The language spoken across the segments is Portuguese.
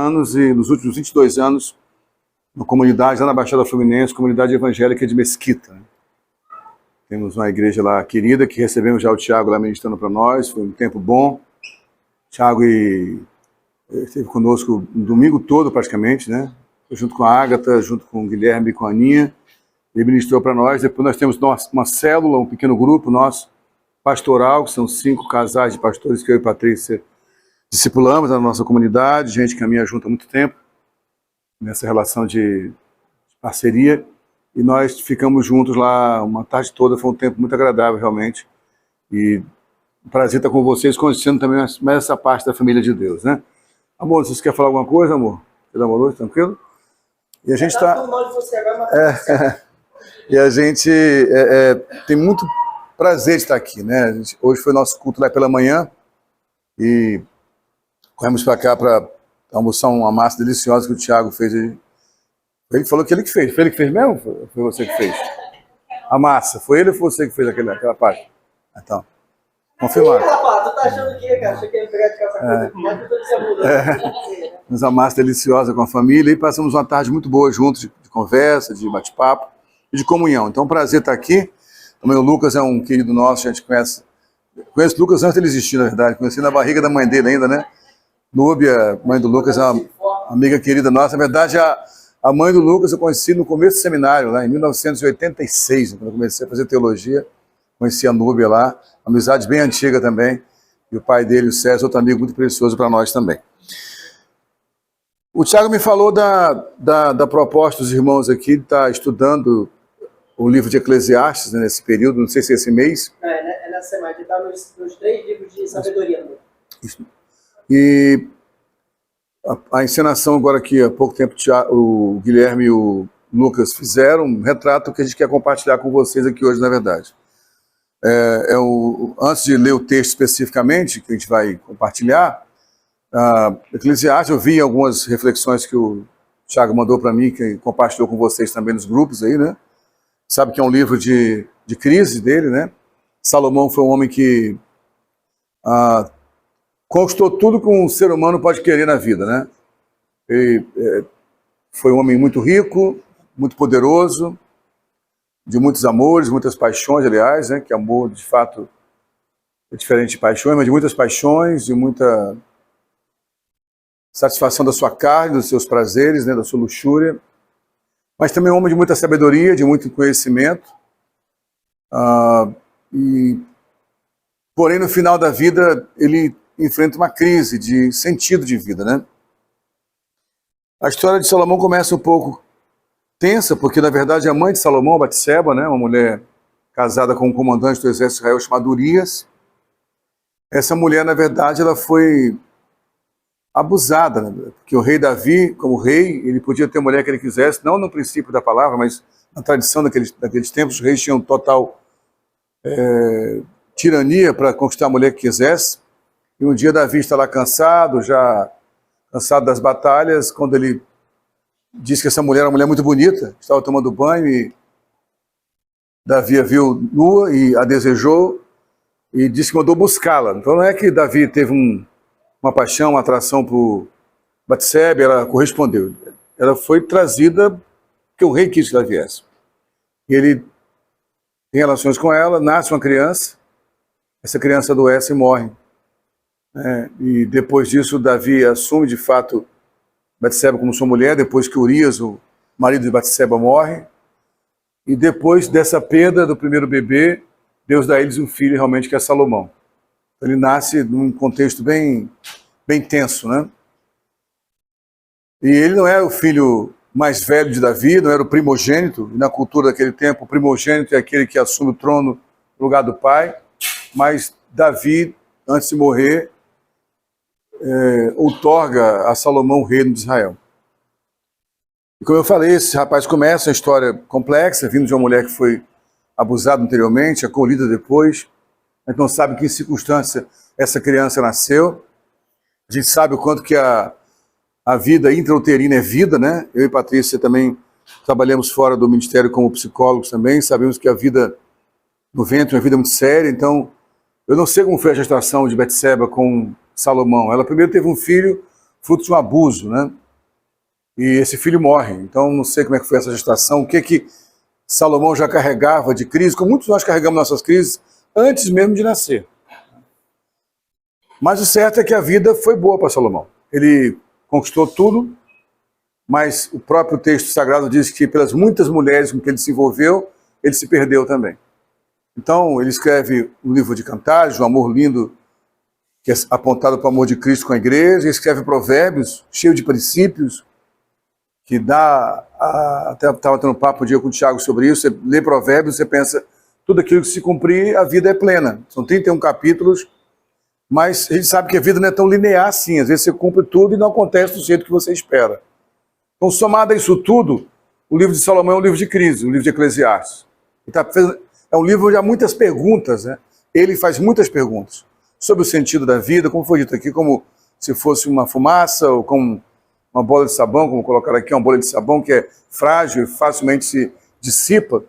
anos e nos últimos 22 anos, uma comunidade lá na Baixada Fluminense, comunidade evangélica de Mesquita, né? Temos uma igreja lá querida, que recebemos já o Thiago lá ministrando para nós, foi um tempo bom. O Thiago esteve conosco o domingo todo praticamente, né? Junto com a Ágata, junto com o Guilherme e com a Aninha. Ele ministrou para nós. Depois nós temos uma célula, um pequeno grupo nosso, pastoral, que são 5 casais de pastores que eu e Patrícia discipulamos na nossa comunidade, gente que caminha junto há muito tempo, nessa relação de parceria, e nós ficamos juntos lá uma tarde toda, foi um tempo muito agradável realmente, e um prazer estar com vocês, conhecendo também mais essa parte da família de Deus, né? Amor, você quer falar alguma coisa, amor? Quer dar uma luz, tranquilo? E a gente está... E a gente tem muito prazer de estar aqui, né? Hoje foi nosso culto lá pela manhã e corremos para cá para almoçar uma massa deliciosa que o Thiago fez. Ele falou que ele que fez. Foi ele que fez mesmo? Foi você que fez? A massa. Foi ele ou foi você que fez aquela parte? Então, confirmado. Ih, rapaz, tu tá achando o quê, cara? Achei que ia pegar de casaco, mas eu tô dizendo. Uma massa deliciosa com a família e passamos uma tarde muito boa juntos, de conversa, de bate-papo e de comunhão. Então, é um prazer estar aqui. Também o Lucas é um querido nosso, a gente conhece o Lucas antes dele existir, na verdade. Conheci na barriga da mãe dele ainda, né? Núbia, mãe do Lucas, é uma amiga querida nossa. Na verdade, a mãe do Lucas eu conheci no começo do seminário, lá em 1986, quando eu comecei a fazer teologia. Conheci a Núbia lá, uma amizade bem antiga também. E o pai dele, o César, outro amigo muito precioso para nós também. O Thiago me falou da proposta dos irmãos aqui, de estar estudando o livro de Eclesiastes, né, nesse período, não sei se é esse mês. É nessa semana, ele está nos 3 livros de sabedoria. Isso. E a encenação agora que há pouco tempo o Guilherme e o Lucas fizeram, um retrato que a gente quer compartilhar com vocês aqui hoje, na verdade. Antes de ler o texto especificamente, que a gente vai compartilhar, Eclesiastes, eu vi algumas reflexões que o Thiago mandou para mim, que compartilhou com vocês também nos grupos aí, né? Sabe que é um livro de crise dele, né? Salomão foi um homem que conquistou tudo que um ser humano pode querer na vida, né? Ele foi um homem muito rico, muito poderoso, de muitos amores, muitas paixões, aliás, né? Que amor, de fato, é diferente de paixões, mas de muitas paixões, de muita satisfação da sua carne, dos seus prazeres, né? Da sua luxúria. Mas também um homem de muita sabedoria, de muito conhecimento. Porém, no final da vida, ele enfrenta uma crise de sentido de vida, né? A história de Salomão começa um pouco tensa, porque, na verdade, a mãe de Salomão, Batseba, né, uma mulher casada com um comandante do exército de Israel chamado Urias, essa mulher, na verdade, ela foi abusada, né? Porque o rei Davi, como rei, ele podia ter a mulher que ele quisesse, não no princípio da palavra, mas na tradição daqueles tempos, os reis tinham total tirania para conquistar a mulher que quisesse. E um dia Davi está lá cansado, já cansado das batalhas, quando ele disse que essa mulher era uma mulher muito bonita, estava tomando banho e Davi a viu nua e a desejou e disse que mandou buscá-la. Então não é que Davi teve uma paixão, uma atração por Batseba, ela correspondeu. Ela foi trazida porque o rei quis que ela viesse. E ele tem relações com ela, nasce uma criança, essa criança adoece e morre. E depois disso, Davi assume de fato Batseba como sua mulher, depois que Urias, o marido de Batseba, morre. E depois dessa perda do primeiro bebê, Deus dá a eles um filho realmente que é Salomão. Ele nasce num contexto bem tenso, né? E ele não é o filho mais velho de Davi, não era o primogênito. E na cultura daquele tempo, o primogênito é aquele que assume o trono no lugar do pai. Mas Davi, antes de morrer, outorga a Salomão o reino de Israel. E como eu falei, esse rapaz começa uma história complexa, vindo de uma mulher que foi abusada anteriormente, acolhida depois. A gente não sabe em que circunstância essa criança nasceu. A gente sabe o quanto que a vida intrauterina é vida, né? Eu e Patrícia também trabalhamos fora do ministério como psicólogos também, sabemos que a vida no ventre é uma vida muito séria. Então, eu não sei como foi a gestação de Batseba com Salomão. Ela primeiro teve um filho fruto de um abuso, né? E esse filho morre. Então, não sei como é que foi essa gestação, o que Salomão já carregava de crise, como muitos nós carregamos nossas crises antes mesmo de nascer. Mas o certo é que a vida foi boa para Salomão. Ele conquistou tudo, mas o próprio texto sagrado diz que pelas muitas mulheres com que ele se envolveu, ele se perdeu também. Então, ele escreve um livro de Cantares, um amor lindo, que é apontado para o amor de Cristo com a igreja, ele escreve provérbios, cheio de princípios, que dá... Até estava tendo um papo um dia com o Tiago sobre isso, você lê provérbios, você pensa, tudo aquilo que se cumprir, a vida é plena. São 31 capítulos, mas a gente sabe que a vida não é tão linear assim, às vezes você cumpre tudo e não acontece do jeito que você espera. Então, somado a isso tudo, o livro de Salomão é um livro de crise, um livro de Eclesiastes. É um livro onde há muitas perguntas, né? Ele faz muitas perguntas sobre o sentido da vida, como foi dito aqui, como se fosse uma fumaça, ou como uma bola de sabão, como colocar aqui, uma bola de sabão que é frágil e facilmente se dissipa.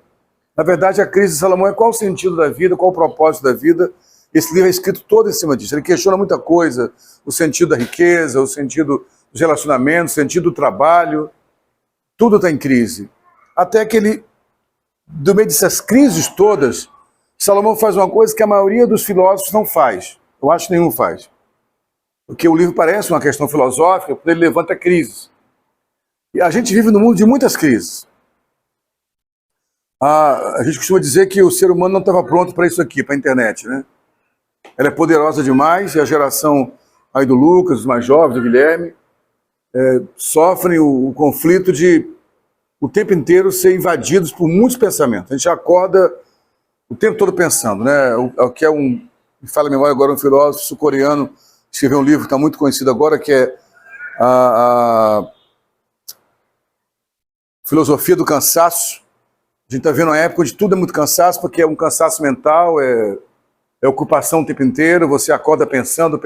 Na verdade, a crise de Salomão é qual o sentido da vida, qual o propósito da vida. Esse livro é escrito todo em cima disso. Ele questiona muita coisa, o sentido da riqueza, o sentido dos relacionamentos, o sentido do trabalho. Tudo está em crise. Até que ele, do meio dessas crises todas, Salomão faz uma coisa que a maioria dos filósofos não faz. Eu acho que nenhum faz. Porque o livro parece uma questão filosófica, porque ele levanta crises. E a gente vive num mundo de muitas crises. A gente costuma dizer que o ser humano não estava pronto para isso aqui, para a internet, né? Ela é poderosa demais e a geração aí do Lucas, os mais jovens, do Guilherme, sofrem o conflito de o tempo inteiro ser invadidos por muitos pensamentos. A gente acorda o tempo todo pensando, né? O que é me fala a memória agora, um filósofo sul-coreano, escreveu um livro que está muito conhecido agora, que é a Filosofia do Cansaço. A gente está vendo uma época onde tudo é muito cansaço, porque é um cansaço mental, é ocupação o tempo inteiro, você acorda pensando.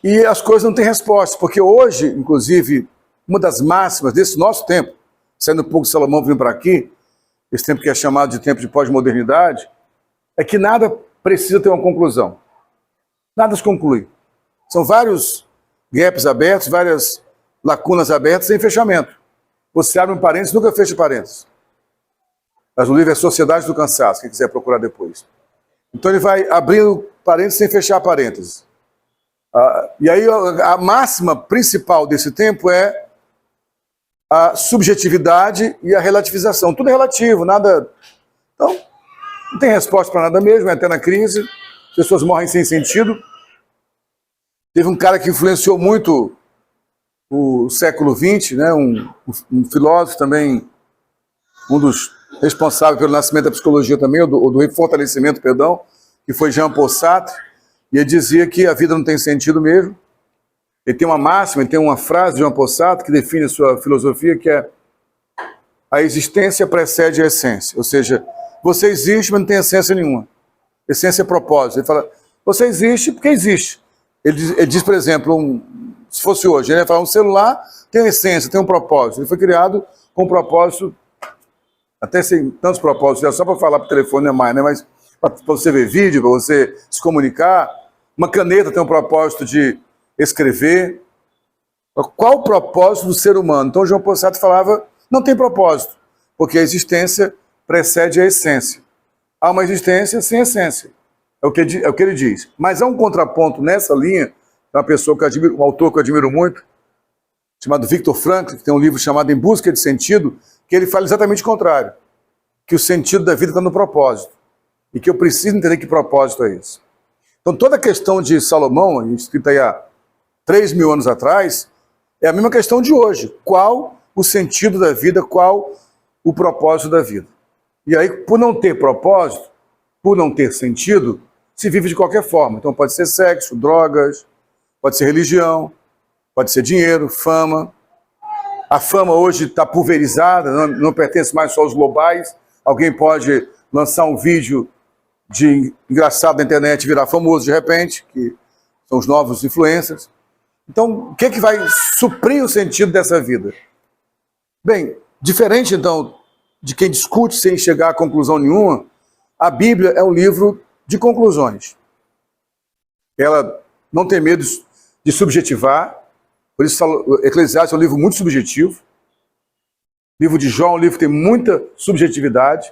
E as coisas não têm resposta, porque hoje, inclusive, uma das máximas desse nosso tempo, saindo um pouco de Salomão vindo para aqui, esse tempo que é chamado de tempo de pós-modernidade, é que nada precisa ter uma conclusão. Nada se conclui. São vários gaps abertos, várias lacunas abertas sem fechamento. Você abre um parênteses, nunca fecha parênteses. Mas o livro é Sociedade do Cansaço, quem quiser procurar depois. Então ele vai abrindo parênteses sem fechar parênteses. E aí a máxima principal desse tempo é a subjetividade e a relativização. Tudo é relativo, nada... Então, não tem resposta para nada mesmo, é até na crise, as pessoas morrem sem sentido. Teve um cara que influenciou muito o século XX, né? um filósofo também, um dos responsáveis pelo nascimento da psicologia também, do fortalecimento, perdão, que foi Jean-Paul Sartre, e ele dizia que a vida não tem sentido mesmo. Ele tem uma máxima, ele tem uma frase de Jean-Paul Sartre que define a sua filosofia, que é: a existência precede a essência. Ou seja, você existe, mas não tem essência nenhuma. Essência é propósito. Ele fala, você existe porque existe. Ele diz, por exemplo, se fosse hoje, ele ia falar, um celular tem essência, tem um propósito. Ele foi criado com um propósito, até sem tantos propósitos, só para falar para o telefone não é mais, né? Mas para você ver vídeo, para você se comunicar. Uma caneta tem um propósito de escrever. Qual o propósito do ser humano? Então, João Paul Sartre falava, não tem propósito, porque a existência precede a essência. Há uma existência sem essência. É o que ele diz. Mas há um contraponto nessa linha, uma pessoa que eu admiro, um autor que eu admiro muito, chamado Viktor Frankl, que tem um livro chamado Em Busca de Sentido, que ele fala exatamente o contrário. Que o sentido da vida está no propósito. E que eu preciso entender que propósito é esse. Então, toda a questão de Salomão, escrita aí há 3.000 anos atrás, é a mesma questão de hoje. Qual o sentido da vida, qual o propósito da vida? E aí, por não ter propósito, por não ter sentido, se vive de qualquer forma. Então pode ser sexo, drogas, pode ser religião, pode ser dinheiro, fama. A fama hoje está pulverizada, não pertence mais só aos globais. Alguém pode lançar um vídeo engraçado na internet e virar famoso de repente, que são os novos influencers. Então, o que vai suprir o sentido dessa vida? Bem, diferente então de quem discute sem chegar a conclusão nenhuma, a Bíblia é um livro de conclusões. Ela não tem medo de subjetivar. Por isso, Eclesiastes é um livro muito subjetivo. O livro de Jó é um livro que tem muita subjetividade,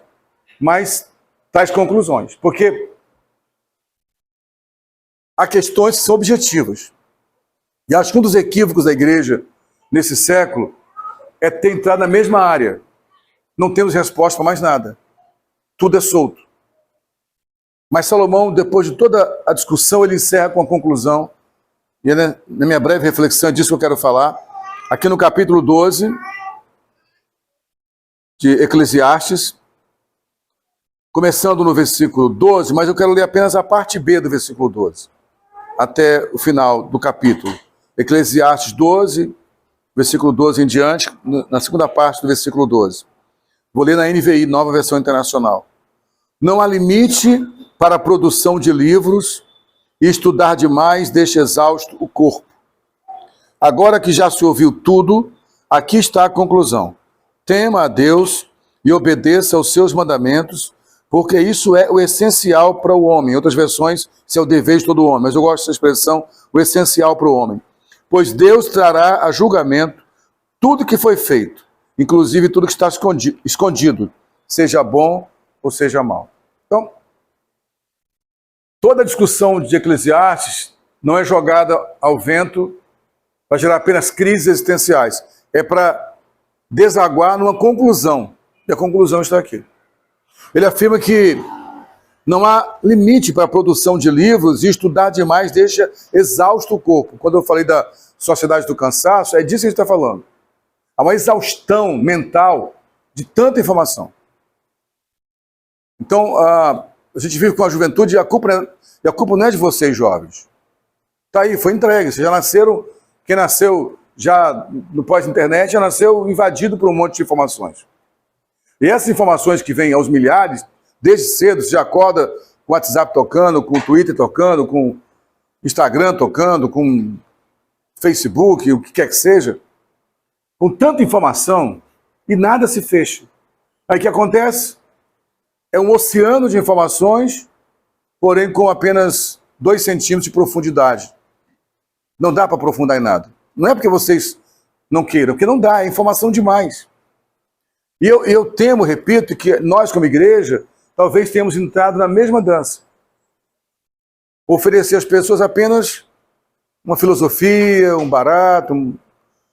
mas traz conclusões. Porque há questões que são objetivas. E acho que um dos equívocos da igreja nesse século é ter entrado na mesma área. Não temos resposta para mais nada. Tudo é solto. Mas Salomão, depois de toda a discussão, ele encerra com a conclusão. E na minha breve reflexão é disso que eu quero falar. Aqui no capítulo 12 de Eclesiastes, começando no versículo 12, mas eu quero ler apenas a parte B do versículo 12, até o final do capítulo. Eclesiastes 12, versículo 12 em diante, na segunda parte do versículo 12. Vou ler na NVI, Nova Versão Internacional. Não há limite para a produção de livros, e estudar demais deixa exausto o corpo. Agora que já se ouviu tudo, aqui está a conclusão. Tema a Deus e obedeça aos seus mandamentos, porque isso é o essencial para o homem. Em outras versões, isso é o dever de todo homem, mas eu gosto dessa expressão, o essencial para o homem. Pois Deus trará a julgamento tudo que foi feito, inclusive tudo que está escondido, seja bom ou seja mal. Então, toda a discussão de Eclesiastes não é jogada ao vento para gerar apenas crises existenciais. É para desaguar numa conclusão. E a conclusão está aqui. Ele afirma que não há limite para a produção de livros e estudar demais deixa exausto o corpo. Quando eu falei da sociedade do cansaço, é disso que a gente está falando. Há uma exaustão mental de tanta informação. Então, a gente vive com a juventude e a culpa não é de vocês, jovens. Está aí, foi entregue. Vocês já nasceram, quem nasceu já no pós-internet, já nasceu invadido por um monte de informações. E essas informações que vêm aos milhares, desde cedo, você já acorda com o WhatsApp tocando, com o Twitter tocando, com o Instagram tocando, com o Facebook, o que quer que seja, com tanta informação e nada se fecha. Aí o que acontece? É um oceano de informações, porém com apenas 2 centímetros de profundidade. Não dá para aprofundar em nada. Não é porque vocês não queiram, porque não dá, é informação demais. E eu temo, repito, que nós como igreja, talvez tenhamos entrado na mesma dança. Oferecer às pessoas apenas uma filosofia, um barato.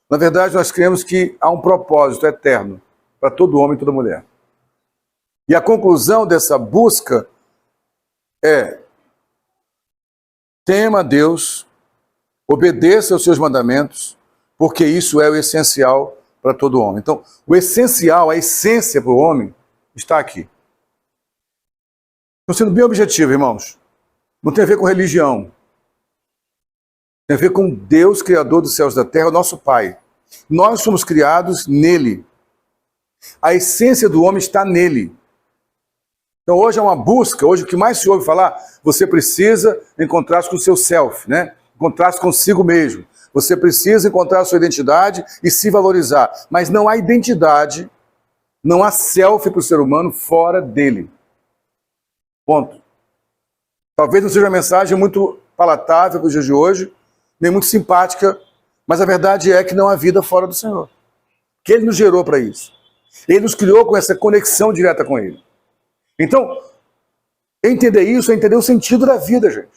Na verdade, nós cremos que há um propósito eterno para todo homem e toda mulher. E a conclusão dessa busca é: tema a Deus, obedeça aos seus mandamentos, porque isso é o essencial para todo homem. Então, o essencial, a essência para o homem, está aqui. Estou sendo bem objetivo, irmãos. Não tem a ver com religião. Tem a ver com Deus, Criador dos céus e da terra, o nosso Pai. Nós somos criados nele. A essência do homem está nele. Então hoje é uma busca, hoje o que mais se ouve falar, você precisa encontrar-se com o seu self, né? Encontrar-se consigo mesmo. Você precisa encontrar a sua identidade e se valorizar. Mas não há identidade, não há self para o ser humano fora dele. Ponto. Talvez não seja uma mensagem muito palatável para os dias de hoje, nem muito simpática, mas a verdade é que não há vida fora do Senhor. Que Ele nos gerou para isso. Ele nos criou com essa conexão direta com Ele. Então, entender isso é entender o sentido da vida, gente.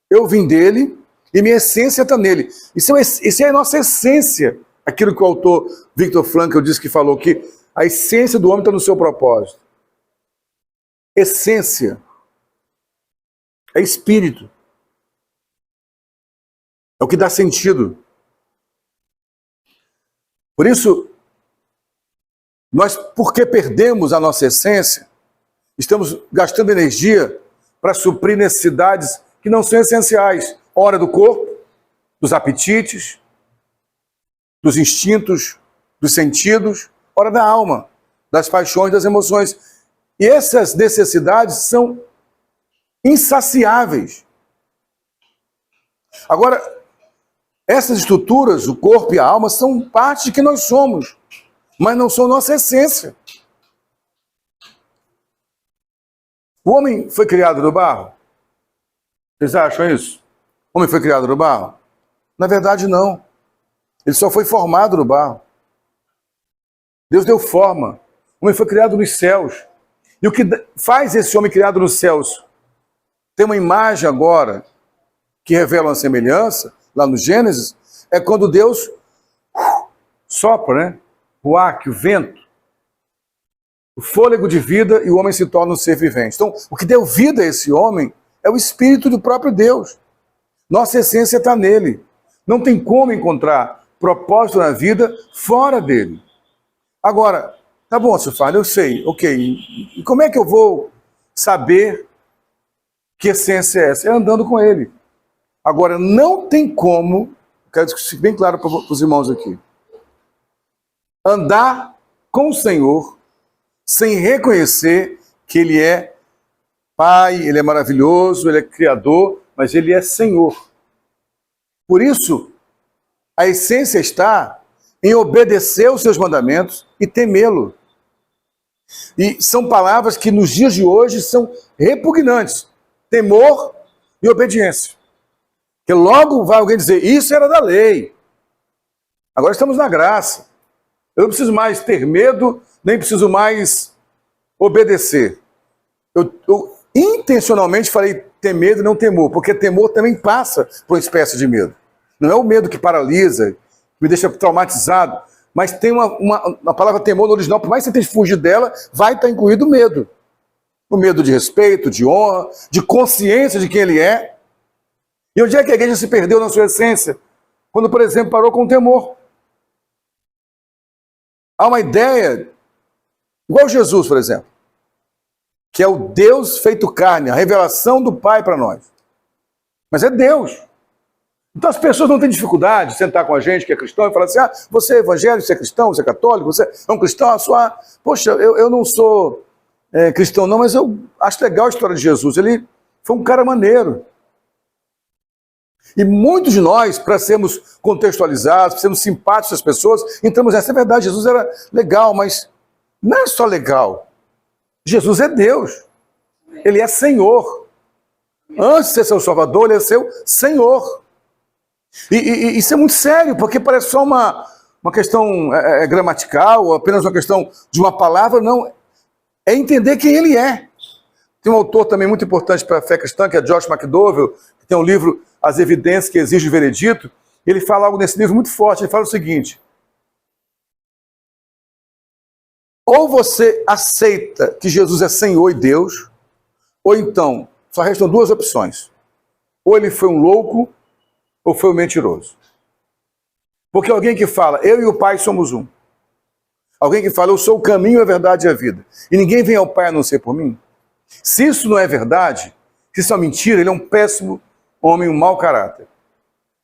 Eu vim dele e minha essência está nele. Isso é a nossa essência. Aquilo que o autor Viktor Frankl disse que falou, que a essência do homem está no seu propósito. Essência é espírito. É o que dá sentido. Por isso, nós, porque perdemos a nossa essência, estamos gastando energia para suprir necessidades que não são essenciais. Ora do corpo, dos apetites, dos instintos, dos sentidos, ora da alma, das paixões, das emoções. E essas necessidades são insaciáveis. Agora, essas estruturas, o corpo e a alma, são parte de que nós somos, mas não são nossa essência. O homem foi criado do barro? Vocês acham isso? O homem foi criado no barro? Na verdade, não. Ele só foi formado no barro. Deus deu forma. O homem foi criado nos céus. E o que faz esse homem criado nos céus ter uma imagem agora que revela uma semelhança, lá no Gênesis, é quando Deus sopra, né? O ar, o vento, o fôlego de vida, e o homem se torna um ser vivente. Então, o que deu vida a esse homem é o Espírito do próprio Deus. Nossa essência está nele. Não tem como encontrar propósito na vida fora dele. Agora, tá bom, Sufar, eu sei, ok. E como é que eu vou saber que essência é essa? É andando com ele. Agora, não tem como, quero que fique bem claro para os irmãos aqui, andar com o Senhor sem reconhecer que Ele é Pai, Ele é maravilhoso, Ele é Criador, mas Ele é Senhor. Por isso, a essência está em obedecer os seus mandamentos e temê-lo. E são palavras que nos dias de hoje são repugnantes. Temor e obediência. Porque logo vai alguém dizer, isso era da lei. Agora estamos na graça. Eu não preciso mais ter medo, nem preciso mais obedecer. Eu intencionalmente falei ter medo e não temor, porque temor também passa por uma espécie de medo. Não é o medo que paralisa, que me deixa traumatizado, mas tem uma palavra temor no original, por mais que você tenha fugido dela, vai estar incluído o medo. O medo de respeito, de honra, de consciência de quem ele é. E onde é que a igreja se perdeu na sua essência? Quando, por exemplo, parou com o temor. Há uma ideia, igual Jesus, por exemplo, que é o Deus feito carne, a revelação do Pai para nós. Mas é Deus. Então as pessoas não têm dificuldade de sentar com a gente que é cristão e falar assim, você é evangélico, você é cristão, você é católico, você é um cristão, poxa, eu não sou cristão não, mas eu acho legal a história de Jesus. Ele foi um cara maneiro. E muitos de nós, para sermos contextualizados, para sermos simpáticos às pessoas, entramos nessa. É verdade, Jesus era legal, mas não é só legal. Jesus é Deus. Ele é Senhor. Antes de ser seu Salvador, ele é seu Senhor. E isso é muito sério, porque parece só uma questão gramatical, ou apenas uma questão de uma palavra. Não, é entender quem ele é. Tem um autor também muito importante para a fé cristã, que é Josh McDowell, que tem um livro As Evidências que Exigem o Veredito. Ele fala algo nesse livro muito forte. Ele fala o seguinte: ou você aceita que Jesus é Senhor e Deus, ou então só restam duas opções. Ou ele foi um louco, ou foi um mentiroso. Porque alguém que fala, eu e o Pai somos um. Alguém que fala, eu sou o caminho, a verdade e a vida. E ninguém vem ao Pai a não ser por mim. Se isso não é verdade, se isso é mentira, ele é um péssimo homem, um mau caráter.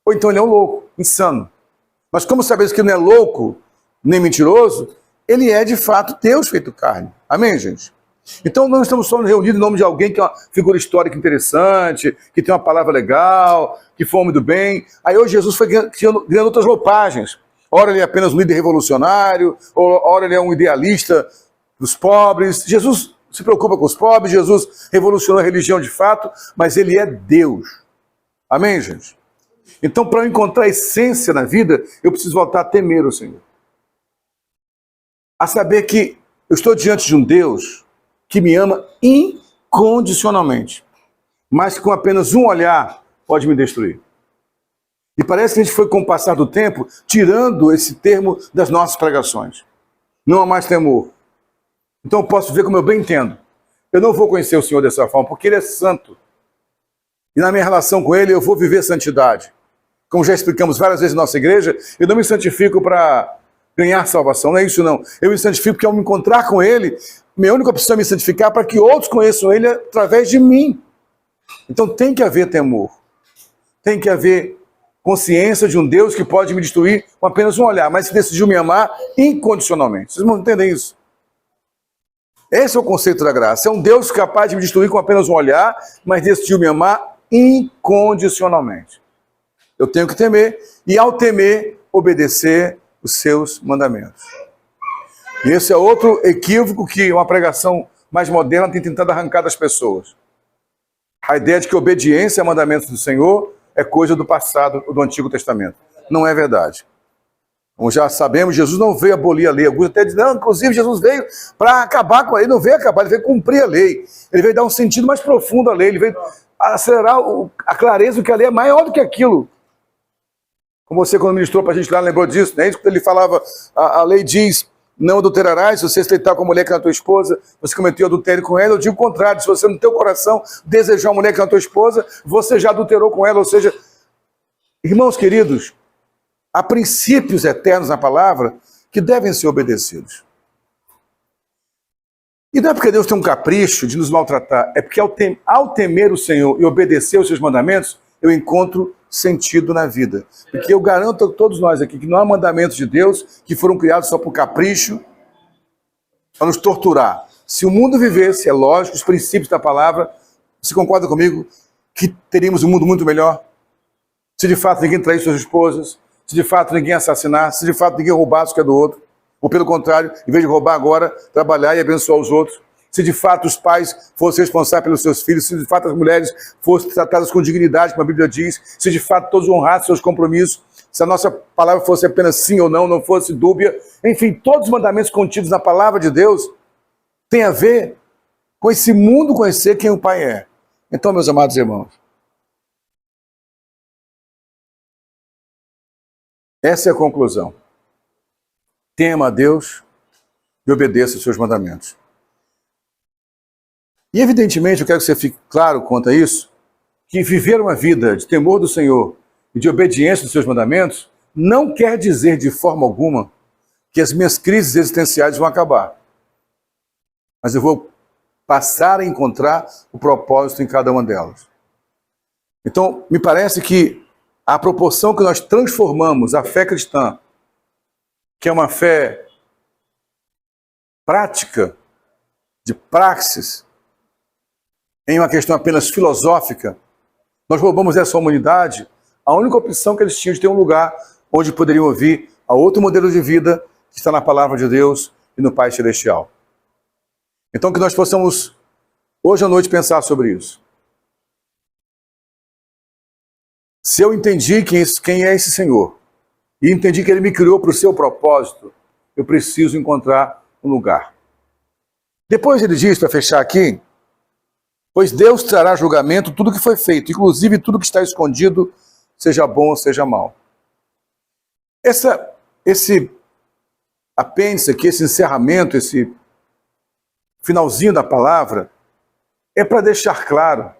Ou então ele é um louco, insano. Mas como sabemos que ele não é louco, nem mentiroso, ele é de fato Deus feito carne. Amém, gente? Então nós estamos só reunidos em nome de alguém que é uma figura histórica interessante, que tem uma palavra legal, que foi homem do bem. Aí hoje Jesus foi criando outras roupagens. Ora ele é apenas um líder revolucionário, ora ele é um idealista dos pobres. Jesus se preocupa com os pobres, Jesus revolucionou a religião de fato, mas ele é Deus. Amém, gente? Então, para eu encontrar a essência na vida, eu preciso voltar a temer o Senhor. A saber que eu estou diante de um Deus que me ama incondicionalmente, mas com apenas um olhar pode me destruir. E parece que a gente foi, com o passar do tempo, tirando esse termo das nossas pregações. Não há mais temor. Então eu posso ver como eu bem entendo. Eu não vou conhecer o Senhor dessa forma, porque Ele é santo. E na minha relação com Ele, eu vou viver santidade. Como já explicamos várias vezes na nossa igreja, eu não me santifico para ganhar salvação, não é isso não. Eu me santifico porque ao me encontrar com Ele, minha única opção é me santificar para que outros conheçam Ele através de mim. Então tem que haver temor. Tem que haver consciência de um Deus que pode me destruir com apenas um olhar, mas que decidiu me amar incondicionalmente. Vocês não entendem isso? Esse é o conceito da graça. É um Deus capaz de me destruir com apenas um olhar, mas decidiu me amar incondicionalmente. Eu tenho que temer, e ao temer, obedecer os seus mandamentos. E esse é outro equívoco que uma pregação mais moderna tem tentado arrancar das pessoas. A ideia de que obediência a mandamentos do Senhor é coisa do passado, do Antigo Testamento. Não é verdade. Como já sabemos, Jesus não veio abolir a lei. Alguns até dizem, não, inclusive Jesus veio para acabar com a lei. Ele não veio acabar, ele veio cumprir a lei. Ele veio dar um sentido mais profundo à lei. Ele veio acelerar a clareza do que a lei é maior do que aquilo. Como você, quando ministrou para a gente lá, lembrou disso, né? Isso que ele falava, a lei diz, não adulterarás, se você se deitar com a mulher que é a tua esposa, você cometeu adultério com ela. Eu digo o contrário, se você no teu coração desejar uma mulher que é a tua esposa, você já adulterou com ela. Ou seja, irmãos queridos, há princípios eternos na palavra que devem ser obedecidos. E não é porque Deus tem um capricho de nos maltratar, é porque ao temer o Senhor e obedecer os seus mandamentos, eu encontro sentido na vida. Porque eu garanto a todos nós aqui que não há mandamentos de Deus que foram criados só por capricho, para nos torturar. Se o mundo vivesse, é lógico, os princípios da palavra, você concorda comigo que teríamos um mundo muito melhor? Se de fato ninguém traísse suas esposas, se de fato ninguém assassinasse, se de fato ninguém roubasse o que é do outro, ou pelo contrário, em vez de roubar agora, trabalhar e abençoar os outros, se de fato os pais fossem responsáveis pelos seus filhos, se de fato as mulheres fossem tratadas com dignidade, como a Bíblia diz, se de fato todos honrassem seus compromissos, se a nossa palavra fosse apenas sim ou não fosse dúbia, enfim, todos os mandamentos contidos na palavra de Deus têm a ver com esse mundo conhecer quem o Pai é. Então, meus amados irmãos, essa é a conclusão. Tema a Deus e obedeça os seus mandamentos. E evidentemente, eu quero que você fique claro quanto a isso, que viver uma vida de temor do Senhor e de obediência dos seus mandamentos não quer dizer de forma alguma que as minhas crises existenciais vão acabar. Mas eu vou passar a encontrar o propósito em cada uma delas. Então, me parece que a proporção que nós transformamos a fé cristã, que é uma fé prática, de praxis, em uma questão apenas filosófica, nós roubamos essa humanidade a única opção que eles tinham de ter um lugar onde poderiam ouvir a outro modelo de vida que está na palavra de Deus e no Pai Celestial. Então que nós possamos, hoje à noite, pensar sobre isso. Se eu entendi quem é esse Senhor, e entendi que Ele me criou para o seu propósito, eu preciso encontrar um lugar. Depois ele diz, para fechar aqui, pois Deus trará julgamento tudo que foi feito, inclusive tudo que está escondido, seja bom ou seja mal. Esse apêndice aqui, esse encerramento, esse finalzinho da palavra, é para deixar claro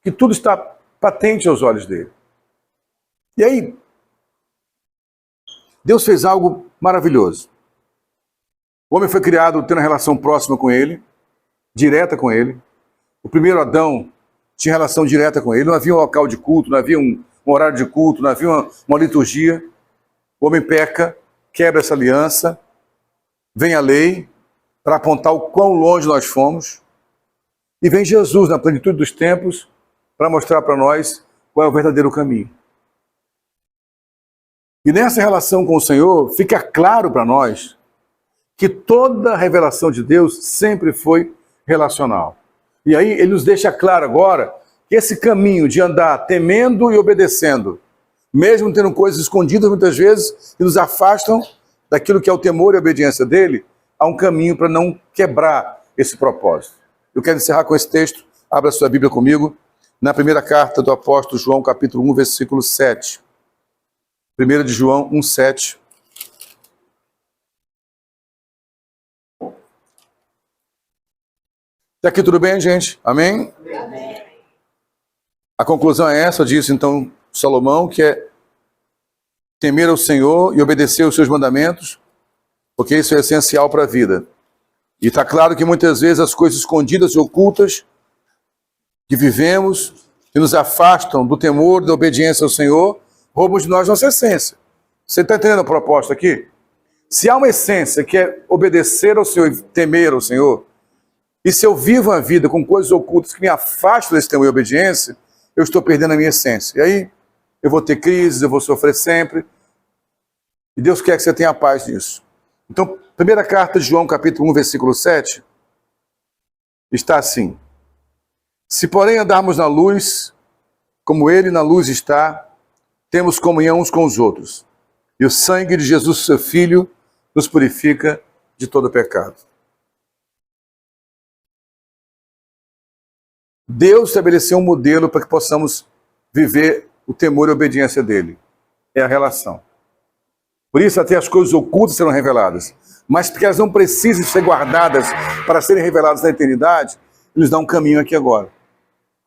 que tudo está patente aos olhos dele. E aí, Deus fez algo maravilhoso. O homem foi criado tendo uma relação próxima com ele, direta com ele. O primeiro Adão tinha relação direta com ele. Não havia um local de culto, não havia um horário de culto, não havia uma liturgia. O homem peca, quebra essa aliança, vem a lei para apontar o quão longe nós fomos. E vem Jesus na plenitude dos tempos para mostrar para nós qual é o verdadeiro caminho. E nessa relação com o Senhor, fica claro para nós que toda a revelação de Deus sempre foi relacional. E aí ele nos deixa claro agora que esse caminho de andar temendo e obedecendo, mesmo tendo coisas escondidas muitas vezes, que nos afastam daquilo que é o temor e a obediência dele, há um caminho para não quebrar esse propósito. Eu quero encerrar com esse texto. Abra sua Bíblia comigo, na primeira carta do apóstolo João, capítulo 1, versículo 7. 1 de João 1, 7. Até aqui tudo bem, gente? Amém? Amém. A conclusão é essa, diz então Salomão, que é temer ao Senhor e obedecer aos seus mandamentos, porque isso é essencial para a vida. E está claro que muitas vezes as coisas escondidas e ocultas que vivemos, que nos afastam do temor e da obediência ao Senhor, roubam de nós nossa essência. Você está entendendo a proposta aqui? Se há uma essência que é obedecer ao Senhor e temer ao Senhor, e se eu vivo a vida com coisas ocultas que me afastam desse temor e obediência, eu estou perdendo a minha essência. E aí eu vou ter crises, eu vou sofrer sempre. E Deus quer que você tenha paz nisso. Então, primeira carta de João, capítulo 1, versículo 7, está assim: se porém andarmos na luz, como ele na luz está, temos comunhão uns com os outros. E o sangue de Jesus, seu Filho, nos purifica de todo pecado. Deus estabeleceu um modelo para que possamos viver o temor e a obediência dele. É a relação. Por isso até as coisas ocultas serão reveladas. Mas porque elas não precisam ser guardadas para serem reveladas na eternidade, ele nos dá um caminho aqui agora.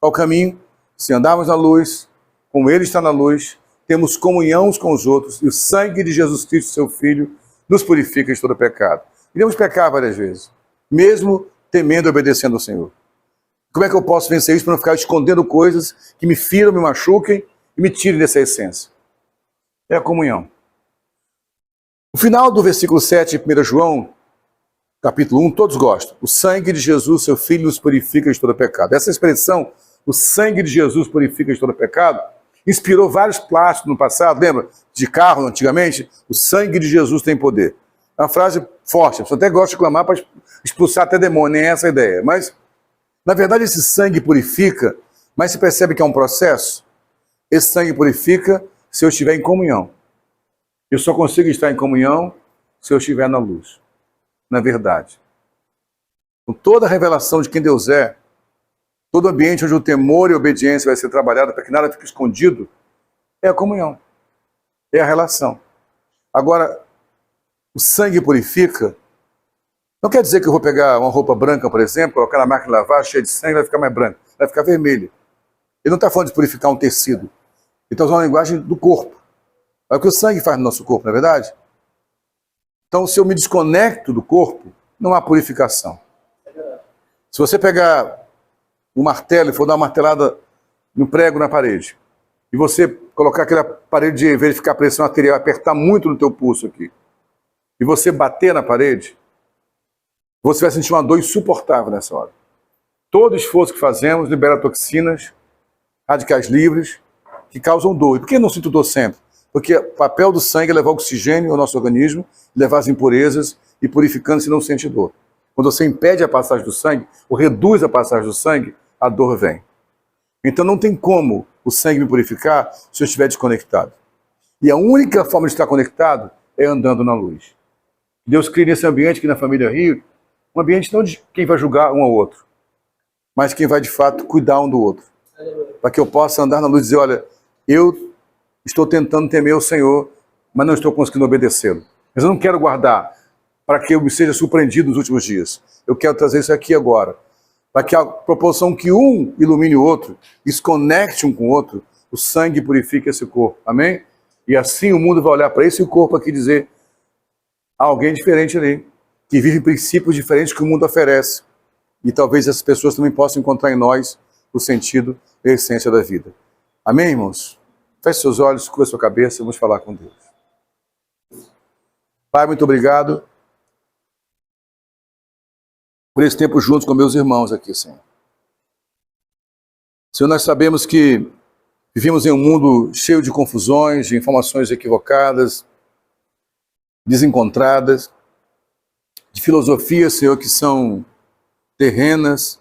Qual o caminho? Se andarmos na luz, como ele está na luz, temos comunhão uns com os outros, e o sangue de Jesus Cristo, seu Filho, nos purifica de todo pecado. Iremos pecar várias vezes, mesmo temendo e obedecendo ao Senhor. Como é que eu posso vencer isso para não ficar escondendo coisas que me firam, me machuquem e me tirem dessa essência? É a comunhão. O final do versículo 7 de 1 João, capítulo 1, todos gostam. O sangue de Jesus, seu Filho, nos purifica de todo pecado. Essa expressão, o sangue de Jesus purifica de todo pecado, inspirou vários plásticos no passado, lembra? De carro, antigamente, o sangue de Jesus tem poder. É uma frase forte, a pessoa até gosta de clamar para expulsar até demônio, nem é essa a ideia. Mas, na verdade, esse sangue purifica, mas você percebe que é um processo? Esse sangue purifica se eu estiver em comunhão. Eu só consigo estar em comunhão se eu estiver na luz, na verdade. Com toda a revelação de quem Deus é, todo ambiente onde o temor e a obediência vai ser trabalhado para que nada fique escondido, é a comunhão, é a relação. Agora, o sangue purifica, não quer dizer que eu vou pegar uma roupa branca, por exemplo, colocar na máquina de lavar, cheia de sangue, vai ficar mais branca, vai ficar vermelha. Ele não está falando de purificar um tecido, ele está usando a linguagem do corpo. É o que o sangue faz no nosso corpo, não é verdade? Então, se eu me desconecto do corpo, não há purificação. Se você pegar um martelo e for dar uma martelada no prego na parede, e você colocar aquele aparelho de verificar a pressão arterial, apertar muito no teu pulso aqui, e você bater na parede, você vai sentir uma dor insuportável nessa hora. Todo esforço que fazemos libera toxinas, radicais livres, que causam dor. E por que eu não sinto dor sempre? Porque o papel do sangue é levar oxigênio ao nosso organismo, levar as impurezas e purificando se não sente dor. Quando você impede a passagem do sangue, ou reduz a passagem do sangue, a dor vem. Então não tem como o sangue me purificar se eu estiver desconectado. E a única forma de estar conectado é andando na luz. Deus cria nesse ambiente aqui na família Rio, um ambiente não de quem vai julgar um ao outro, mas quem vai de fato cuidar um do outro. Para que eu possa andar na luz e dizer, olha, eu estou tentando temer o Senhor, mas não estou conseguindo obedecê-lo. Mas eu não quero guardar para que eu me seja surpreendido nos últimos dias. Eu quero trazer isso aqui agora. Para que a proporção que um ilumine o outro, desconecte um com o outro, o sangue purifique esse corpo. Amém? E assim o mundo vai olhar para esse corpo aqui e dizer, há alguém diferente ali, que vive princípios diferentes que o mundo oferece. E talvez essas pessoas também possam encontrar em nós o sentido e a essência da vida. Amém, irmãos? Feche seus olhos, cubra sua cabeça e vamos falar com Deus. Pai, muito obrigado por esse tempo juntos com meus irmãos aqui, Senhor. Senhor, nós sabemos que vivemos em um mundo cheio de confusões, de informações equivocadas, desencontradas, de filosofias, Senhor, que são terrenas,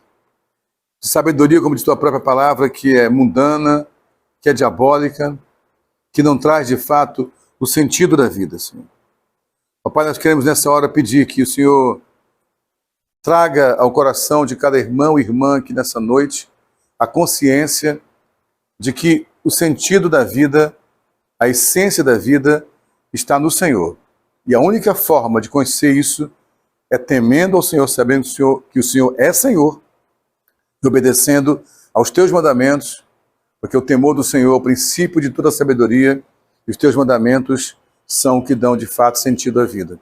de sabedoria, como diz tua própria palavra, que é mundana, que é diabólica, que não traz de fato o sentido da vida, Senhor. Ó Pai, nós queremos nessa hora pedir que o Senhor traga ao coração de cada irmão e irmã aqui nessa noite a consciência de que o sentido da vida, a essência da vida está no Senhor. E a única forma de conhecer isso é temendo ao Senhor, sabendo que o Senhor é Senhor, e obedecendo aos teus mandamentos, porque o temor do Senhor é o princípio de toda a sabedoria, e os teus mandamentos são o que dão de fato sentido à vida.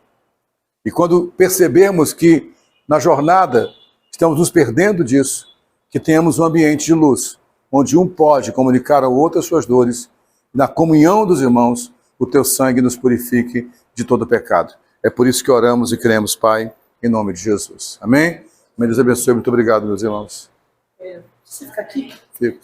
E quando percebermos que na jornada estamos nos perdendo disso, que tenhamos um ambiente de luz, onde um pode comunicar ao outro as suas dores, e na comunhão dos irmãos, o teu sangue nos purifique de todo pecado. É por isso que oramos e cremos, Pai, em nome de Jesus. Amém? Deus abençoe. Muito obrigado, meus irmãos. Você fica aqui? Fico.